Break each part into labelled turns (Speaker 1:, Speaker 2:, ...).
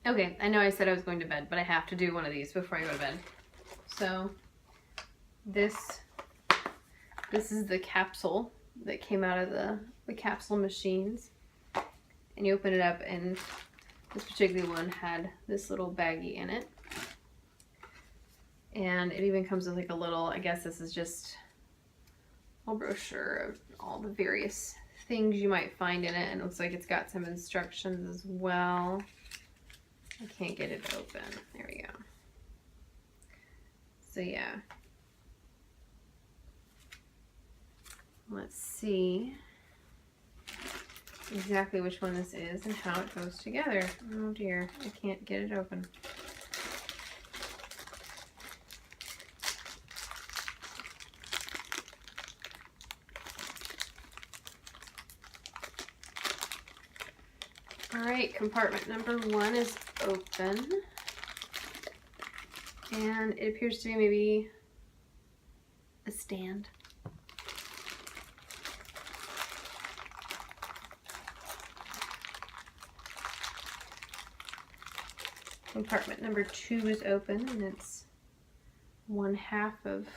Speaker 1: Okay, I know I said I was going to bed, but I have to do one of these before I go to bed. So this is the capsule that came out of the capsule machines. And you open it up, and this particular one had this little baggie in it. And it even comes with like a little, I guess this is just a brochure of all the various things you might find in it. And it looks like it's got some instructions as well. I can't get it open. There we go. So yeah. Let's see exactly which one this is and how it goes together. Oh dear, I can't get it open. All right, compartment number 1 is open. And it appears to be maybe a stand. Compartment number 2 is open, and it's 1/2 of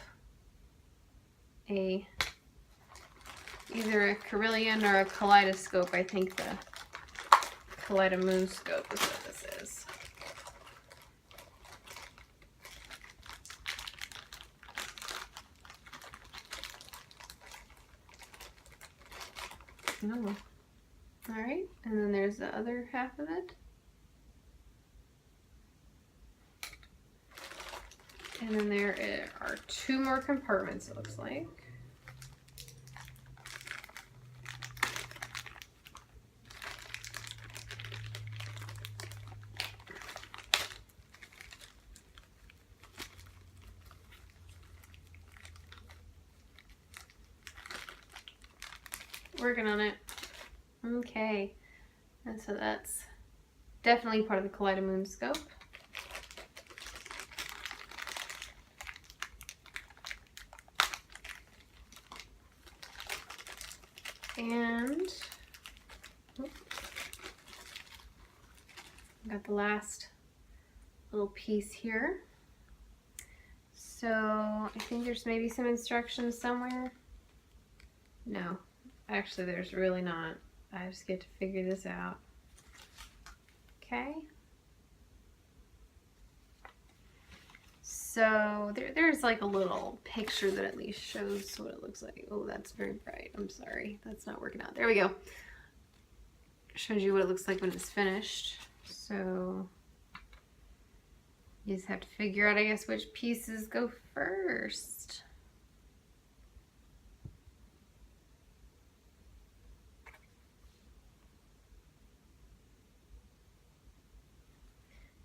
Speaker 1: either a carillon or a kaleidoscope. I think the Kaleidomoonscope is what this is. Oh. Alright, and then there's the other half of it. And then there are 2 more compartments, it looks like. Working on it. Okay. And so that's definitely part of the Kaleidomoonscope. And got the last little piece here. So I think there's maybe some instructions somewhere. No, actually there's really not. I just get to figure this out. Okay. So there's like a little picture that at least shows what it looks like. Oh, that's very bright. I'm sorry. That's not working out. There we go. Shows you what it looks like when it's finished. So you just have to figure out, I guess, which pieces go first.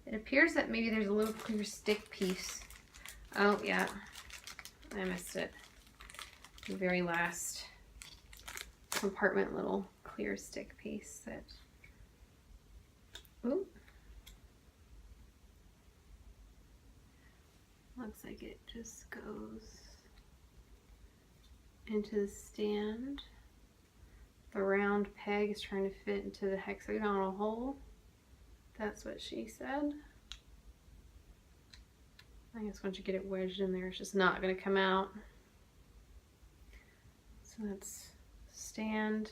Speaker 1: It appears that maybe there's a little clear stick piece. Oh, yeah. I missed it. The very last compartment, little clear stick piece that... Ooh. Looks like it just goes into the stand. The round peg is trying to fit into the hexagonal hole. That's what she said. I guess once you get it wedged in there, it's just not going to come out. So that's stand.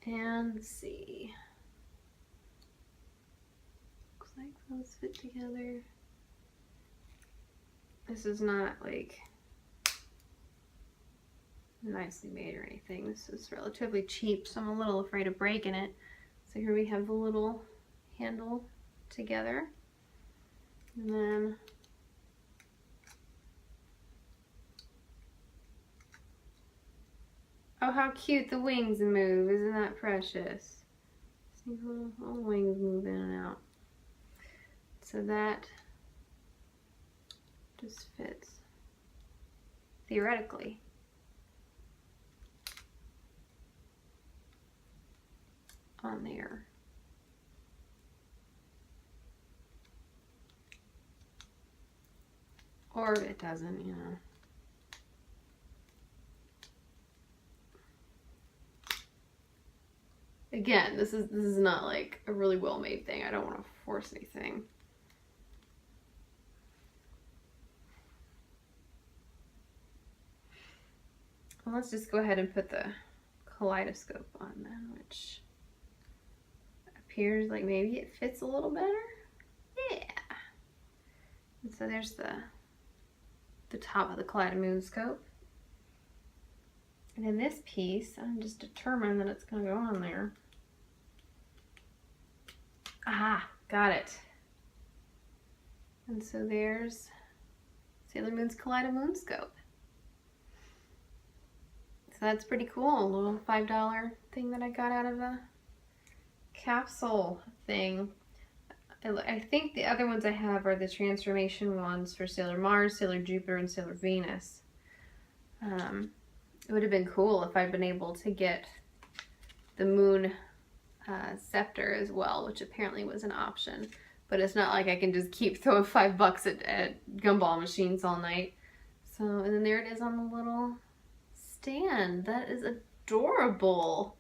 Speaker 1: And let's see. Looks like those fit together. This is not like nicely made or anything. This is relatively cheap, so I'm a little afraid of breaking it. So here we have the little handle together, and then oh, how cute the wings move. Isn't that precious? See, all the wings move in and out. So that just fits theoretically. On there. Or it doesn't, you know. Again, this is not like a really well-made thing. I don't want to force anything. Well, let's just go ahead and put the kaleidoscope on then, which appears like maybe it fits a little better. Yeah. And so there's the top of the Kaleidomoonscope. And in this piece, I'm just determined that it's going to go on there. Aha, got it. And so there's Sailor Moon's Kaleidomoonscope. So that's pretty cool. A little $5 thing that I got out of a capsule thing. I think the other ones I have are the transformation ones for Sailor Mars, Sailor Jupiter, and Sailor Venus. It would have been cool if I'd been able to get the moon scepter as well, which apparently was an option. But it's not like I can just keep throwing $5 at gumball machines all night. So, and then there it is on the little stand. That is adorable.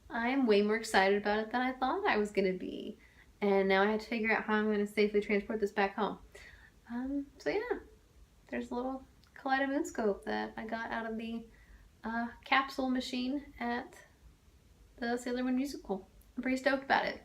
Speaker 1: I'm way more excited about it than I thought I was going to be. And now I have to figure out how I'm going to safely transport this back home. So yeah, there's a little Kaleidomoonscope that I got out of the capsule machine at the Sailor Moon musical. I'm pretty stoked about it.